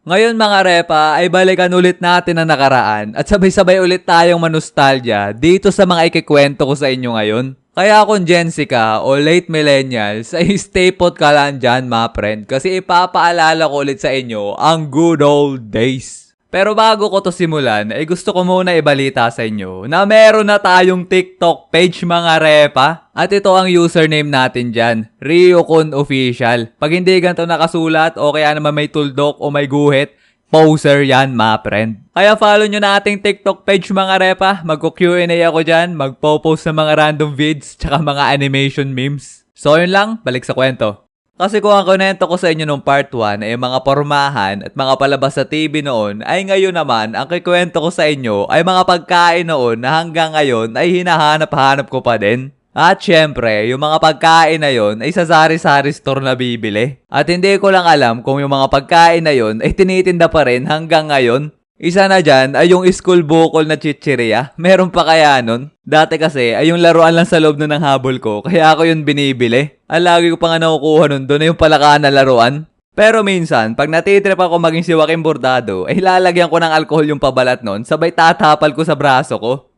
Ngayon mga repa ay balikan ulit natin ang nakaraan at sabay-sabay ulit tayong manostalgia dito sa mga ikikwento ko sa inyo ngayon. Kaya kung Gen Z ka o late millennials ay stay put ka lang dyan mga friend kasi ipapaalala ko ulit sa inyo ang good old days. Pero bago ko to simulan ay gusto ko muna ibalita sa inyo na meron na tayong TikTok page mga repa. At ito ang username natin dyan, Ryokun Official. Pag hindi ganito nakasulat o kaya naman may tuldok o may guhit, poser yan mga friend. Kaya follow nyo na ating TikTok page mga repa. Magko-Q&A ako dyan, magpo-post ng mga random vids tsaka mga animation memes. So yun lang, balik sa kwento. Kasi kung ang kunento ko sa inyo nung part 1 ay mga pormahan at mga palabas sa TV noon, ay ngayon naman ang kikwento ko sa inyo ay mga pagkain noon na hanggang ngayon ay hinahanap-hanap ko pa din. At syempre, yung mga pagkain na yon ay sa sari-sari store na bibili. At hindi ko lang alam kung yung mga pagkain na yon ay tinitinda pa rin hanggang ngayon. Isa na dyan ay yung school bukol na chichirya. Meron pa kaya nun? Dati kasi ay yung laruan lang sa loob ng habol ko, kaya ako yun binibili. Ang lagi ko pa nga nakukuha nun doon ay yung palakaan na laruan. Pero minsan, pag natitrip ako maging si Joaquin Bordado, ay lalagyan ko ng alcohol yung pabalat nun, sabay tatapal ko sa braso ko.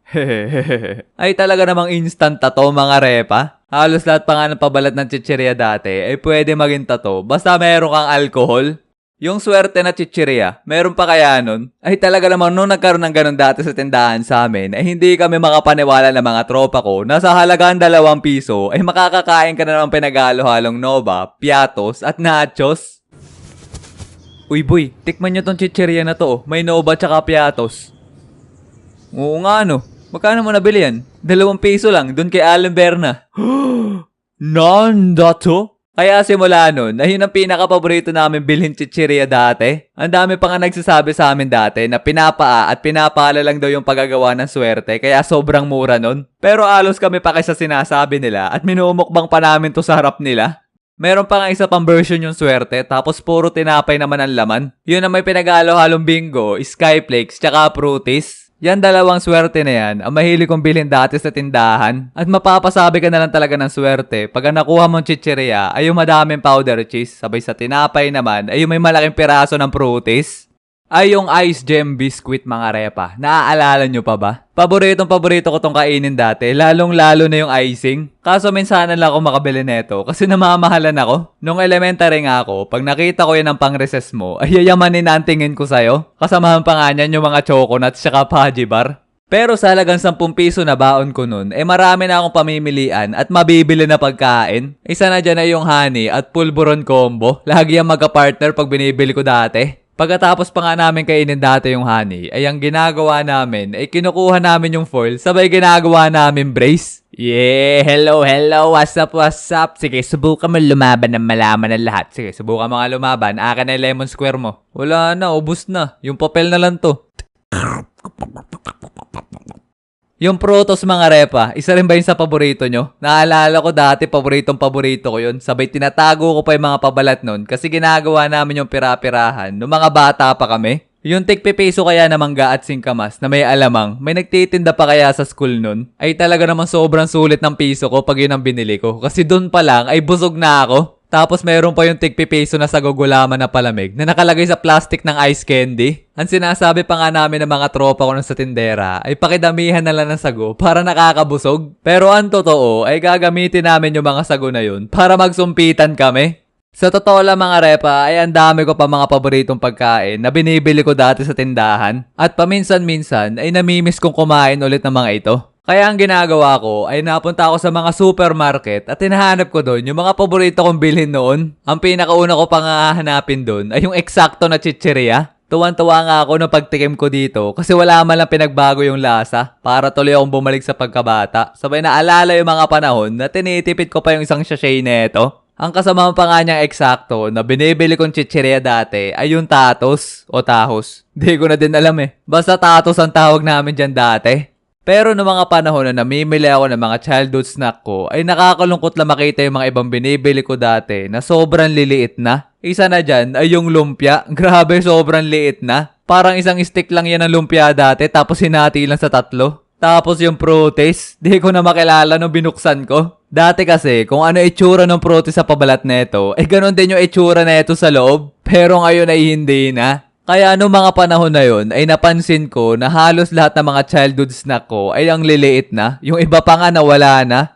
Ay talaga namang instant tato mga repa. Halos lahat pa nga ng pabalat ng chichirya dati ay pwede maging tato basta meron kang alcohol. Yung swerte na chichirya, meron pa kaya nun? Ay talaga naman nung nagkaroon ng ganun dati sa tindahan sa amin, ay hindi kami makapaniwala ng mga tropa ko na sa halagang 2 piso ay makakakain ka na naman pinagalo-halong nova, piatos at nachos. Uy boy, tikman nyo tong chichirya na to, may nova tsaka piatos. Oo nga no, magkano mo nabili yan? 2 piso lang, dun kay Alan Berna. Nanda to? Kaya simula nun, ay yun ang pinaka-paborito namin bilhin chichirya dati. Ang dami pa nga nagsasabi sa amin dati na pinapaa at pinapala lang daw yung paggagawa ng swerte kaya sobrang mura nun. Pero alos kami pa kaysa sinasabi nila at minumukbang pa namin to sa harap nila. Meron pa nga isa pang version yung swerte tapos puro tinapay naman ang laman. Yun ang may pinagalo-halong bingo, skyflakes, tsaka fruities. Yan 2 swerte na yan ang mahilig kong bilhin dati sa tindahan. At mapapasabi ka na lang talaga ng swerte pag ang nakuha mong chichirya ay yung madaming powder cheese. Sabay sa tinapay naman ay yung may malaking piraso ng fruities. Ay yung Ice Gem Biscuit mga repa. Naaalala nyo pa ba? Paborito ko tong kainin dati. Lalong-lalo na yung icing. Kaso minsanan lang ako makabili neto kasi namamahalan ako. Nung elementary nga ako, pag nakita ko yan ng pang-recess mo, ay yayamanin na ang tingin ko sa'yo. Kasamahan pa nga niyan yung mga choconuts tsaka Paji bar. Pero sa halagang 10 piso na baon ko nun, marami na akong pamimilian at mabibili na pagkain. Isa na dyan ay yung honey at pulburon combo. Lagi yung magka-partner pag binibili ko dati. Pagkatapos pa nga namin kainin dati yung honey, ay ang ginagawa namin ay kinukuha namin yung foil, sabay ginagawa namin brace. Yeah, hello, what's up? Sige, subukan mo lumaban ng malaman ng lahat. Sige, subukan mo nga lumaban, akin na yung lemon square mo. Wala na, ubus na. Yung papel na lang to. Yung Protos mga repa, isa rin ba yun sa paborito nyo? Naalala ko dati, paborito ko yun. Sabay tinatago ko pa yung mga pabalat nun kasi ginagawa namin yung pira-pirahan nung mga bata pa kami. Yung tig-pipeso kaya na mangga at singkamas na may alamang, may nagtitinda pa kaya sa school nun? Ay talaga naman sobrang sulit ng piso ko pag yun ang binili ko. Kasi dun pa lang ay busog na ako. Tapos meron pa yung tig-pipeso na sagugulaman na palamig na nakalagay sa plastic ng ice candy. Ang sinasabi pa nga namin ng mga tropa ko sa tindera ay pakidamihan na lang ng sago para nakakabusog. Pero ang totoo ay gagamitin namin yung mga sago na yun para magsumpitan kami. Sa totoo lang mga repa ay ang dami ko pa mga paboritong pagkain na binibili ko dati sa tindahan. At paminsan-minsan ay namimiss kong kumain ulit ng mga ito. Kaya ang ginagawa ko ay napunta ako sa mga supermarket at hinahanap ko doon yung mga paborito kong bilhin noon. Ang pinakauna ko pang hahanapin doon ay yung eksakto na chichirya. Tuwan-tuwa nga ako nung pagtikim ko dito kasi wala man lang pinagbago yung lasa para tuloy akong bumalik sa pagkabata. Sabay naalala yung mga panahon na tinitipid ko pa yung isang sachet neto. Ang kasama pa nga niyang eksakto na binibili kong chichirya dati ay yung tatos o tahos. Di ko na din alam eh. Basta tatos ang tawag namin dyan dati. Pero noong mga panahon na namimili ako ng mga childhood snack ko, ay nakakalungkot lang makita yung mga ibang binibili ko dati na sobrang liliit na. Isa na dyan ay yung lumpia. Grabe, sobrang liit na. Parang isang stick lang yan ng lumpia dati tapos hinati lang sa 3. Tapos yung protes, di ko na makilala nung binuksan ko. Dati kasi, kung ano itsura ng protes sa pabalat neto, ganun din yung itsura neto sa loob. Pero ngayon ay hindi na. Kaya noong mga panahon na yon ay napansin ko na halos lahat ng mga childhood snack ko ay ang liliit na. Yung iba pa nga nawala na.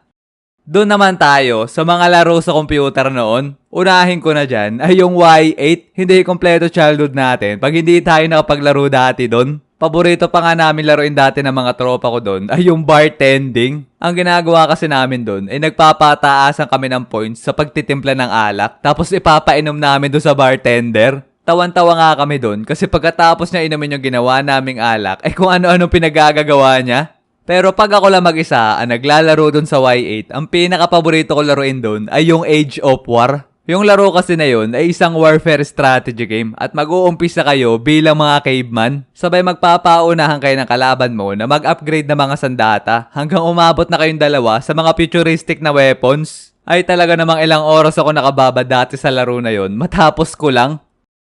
Doon naman tayo sa mga laro sa computer noon. Unahin ko na dyan ay yung Y8. Hindi kompleto childhood natin pag hindi tayo nakapaglaro dati doon. Paborito pa nga namin laruin dati ng mga tropa ko doon ay yung bartending. Ang ginagawa kasi namin doon ay nagpapataasan kami ng points sa pagtitimpla ng alak tapos ipapainom namin doon sa bartender. Tawan-tawa nga kami doon kasi pagkatapos niya inumin yung ginawa naming alak ay kung ano-ano pinagagagawa niya. Pero pag ako lang mag-isa ang naglalaro doon sa Y8, ang pinaka-paborito ko laruin doon ay yung Age of War. Yung laro kasi na yun ay isang warfare strategy game at mag-uumpisa kayo bilang mga caveman. Sabay magpapaunahan kayo ng kalaban mo na mag-upgrade ng mga sandata hanggang umabot na kayong dalawa sa mga futuristic na weapons. Ay talaga namang ilang oras ako nakababa dati sa laro na yun matapos ko lang.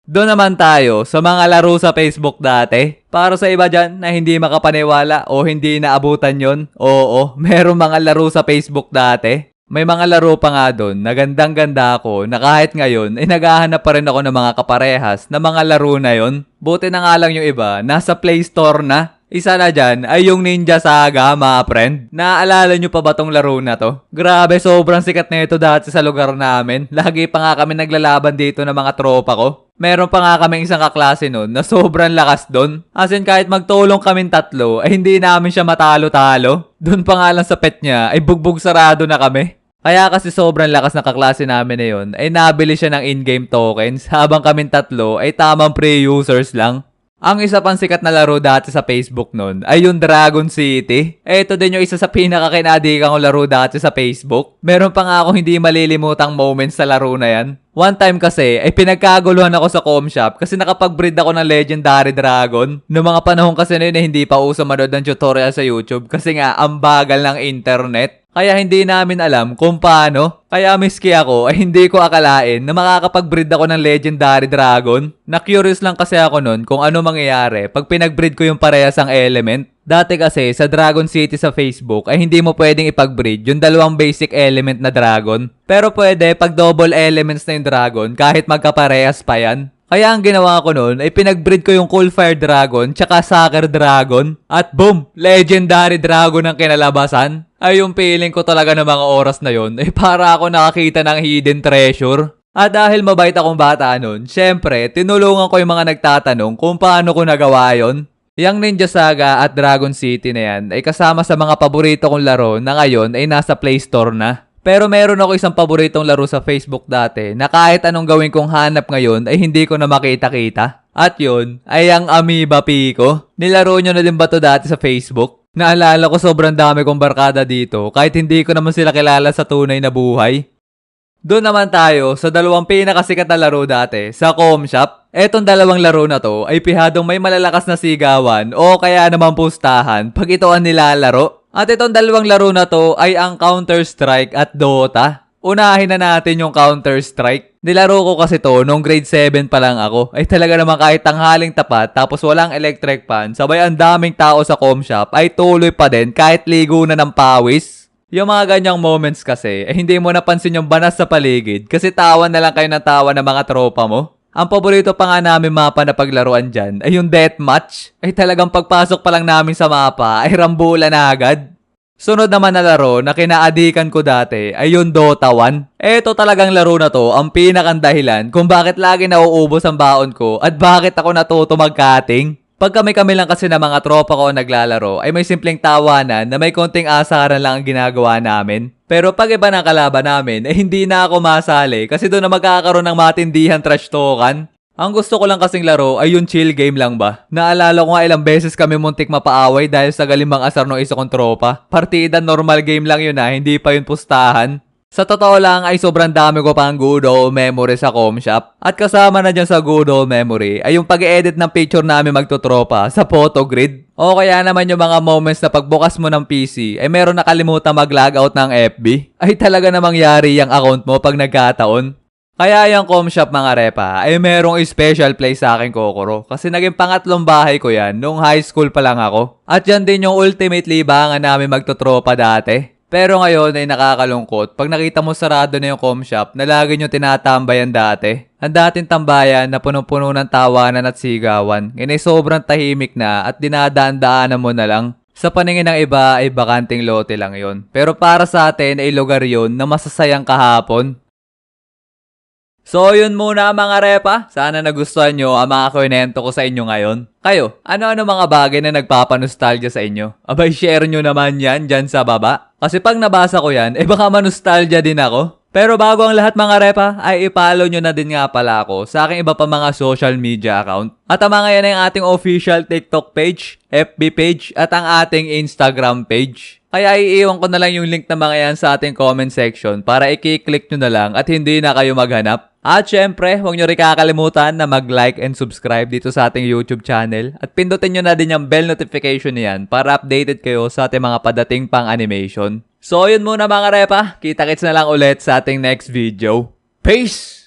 Doon naman tayo sa mga laro sa Facebook dati. Para sa iba dyan na hindi makapaniwala o hindi naabutan yon, oo, meron mga laro sa Facebook dati. May mga laro pa nga doon na gandang-ganda ako na kahit ngayon ay naghahanap pa rin ako ng mga kaparehas na mga laro na yon. Buti na nga lang yung iba, nasa Play Store na. Isa na dyan ay yung Ninja Saga, mga friend. Naaalala nyo pa ba tong laro na to? Grabe, sobrang sikat na ito dati sa lugar namin. Lagi pa nga kami naglalaban dito ng mga tropa ko. Meron pa nga kaming isang kaklase nun na sobrang lakas doon. As in kahit magtulong kaming tatlo ay hindi namin siya matalo-talo. Doon pa nga lang sa pet niya ay bugbog sarado na kami. Kaya kasi sobrang lakas na kaklase namin na yun ay nabili siya ng in-game tokens habang kaming tatlo ay tamang pre-users lang. Ang isa pang sikat na laro dati sa Facebook nun ay yung Dragon City. Ito din yung isa sa pinakakinadikan ko laro dati sa Facebook. Meron pa nga akong hindi malilimutang moments sa laro na yan. One time kasi ay pinagkaguluhan ako sa com shop kasi nakapag-breed ako ng Legendary Dragon. Noong mga panahon kasi na yun hindi pa uso manood ng tutorial sa YouTube kasi nga ang bagal ng internet. Kaya hindi namin alam kung paano. Kaya miski ako ay hindi ko akalain na makakapag-breed ako ng Legendary Dragon. Na-curious lang kasi ako nun kung ano mangyayari pag pinag-breed ko yung parehas ang element. Dati kasi sa Dragon City sa Facebook ay hindi mo pwedeng ipag-breed yung dalawang basic element na dragon. Pero pwede pag double elements na yung dragon kahit magkaparehas pa yan. Kaya ang ginawa ko noon ay pinag-breed ko yung Cool Fire Dragon tsaka Sucker Dragon. At boom! Legendary Dragon ang kinalabasan. Ay yung feeling ko talaga ng mga oras na yon ay para ako nakakita ng hidden treasure. At dahil mabait akong bata noon, syempre tinulungan ko yung mga nagtatanong kung paano ko nagawa yon. Yang Ninja Saga at Dragon City na yan ay kasama sa mga paborito kong laro na ngayon ay nasa Play Store na. Pero meron ako isang paboritong laro sa Facebook dati na kahit anong gawin kong hanap ngayon ay hindi ko na makita-kita. At yun ay ang Amoeba Pico. Nilaro nyo na din ba to dati sa Facebook? Naalala ko sobrang dami kong barkada dito kahit hindi ko naman sila kilala sa tunay na buhay. Doon naman tayo sa dalawang pinakasikat na laro dati sa com shop. Etong dalawang laro na to ay pihadong may malalakas na sigawan o kaya naman pustahan pag ito ang nilalaro. At itong dalawang laro na to ay ang Counter-Strike at Dota. Unahin na natin yung Counter-Strike. Nilaro ko kasi to nung grade 7 pa lang ako. Ay talaga naman kahit tanghaling tapat tapos walang electric fan, sabay ang daming tao sa com shop ay tuloy pa din kahit ligo na ng pawis. Yung mga ganyang moments kasi ay hindi mo napansin yung banas sa paligid kasi tawa na lang kayo ng tawa ng mga tropa mo. Ang paborito pa nga namin mapa na paglaruan dyan ay yung deathmatch. Ay talagang pagpasok pa lang namin sa mapa ay rambulan na agad. Sunod naman na laro na kinaadikan ko dati ay yung Dota 1. Eto talagang laro na to ang pinakang dahilan kung bakit lagi nauubos ang baon ko at bakit ako natuto mag-cutting. Pag kami-kami lang kasi na mga tropa ko naglalaro ay may simpleng tawanan na may konting asaran lang ang ginagawa namin. Pero pag iba ng kalaban namin, hindi na ako masali kasi doon na magkakaroon ng matindihan trash talkan. Ang gusto ko lang kasing laro ay yung chill game lang ba. Naalala ko nga ilang beses kami muntik mapaaway dahil sa galimang asar ng isa kong tropa. Partida normal game lang yun hindi pa yun pustahan. Sa totoo lang ay sobrang dami ko pang good old memory sa com shop. At kasama na dyan sa good old memory ay yung pag-edit ng picture namin magtutropa sa photo grid. O kaya naman yung mga moments na pagbukas mo ng PC ay meron nakalimutan mag-logout ng FB. Ay talaga namang yari yung account mo pag nagkataon. Kaya yung com shop mga repa ay merong special place sa akin Kokoro. Kasi naging pangatlong bahay ko yan nung high school pa lang ako. At yan din yung ultimate libangan namin magtutropa dati. Pero ngayon ay nakakalungkot pag nakita mo sarado na yung com shop na lagi nyo tinatambayan dati. Ang dating tambayan na punong-puno ng tawanan at sigawan, ngayon ay sobrang tahimik na at dinadaan-daanan mo na lang. Sa paningin ng iba ay bakanting lote lang yon. Pero para sa atin ay lugar yon na masasayang kahapon. So yun muna mga repa, sana nagustuhan nyo ang mga kwento ko sa inyo ngayon. Kayo, ano-ano mga bagay na nagpapanostalgia sa inyo? Abay share nyo naman yan dyan sa baba. Kasi pag nabasa ko yan, baka manostalgia din ako. Pero bago ang lahat mga repa, ay i-follow nyo na din nga pala ako sa aking iba pa mga social media account. At ang mga yan ay ang ating official TikTok page, FB page, at ang ating Instagram page. Kaya iiwan ko na lang yung link na mga yan sa ating comment section para i-click nyo na lang at hindi na kayo maghanap. At syempre, huwag nyo rin kakalimutan na mag-like and subscribe dito sa ating YouTube channel at pindutin nyo na din yung bell notification niyan para updated kayo sa ating mga padating pang animation. So yun muna mga repa, kita-kits na lang ulit sa ating next video. Peace!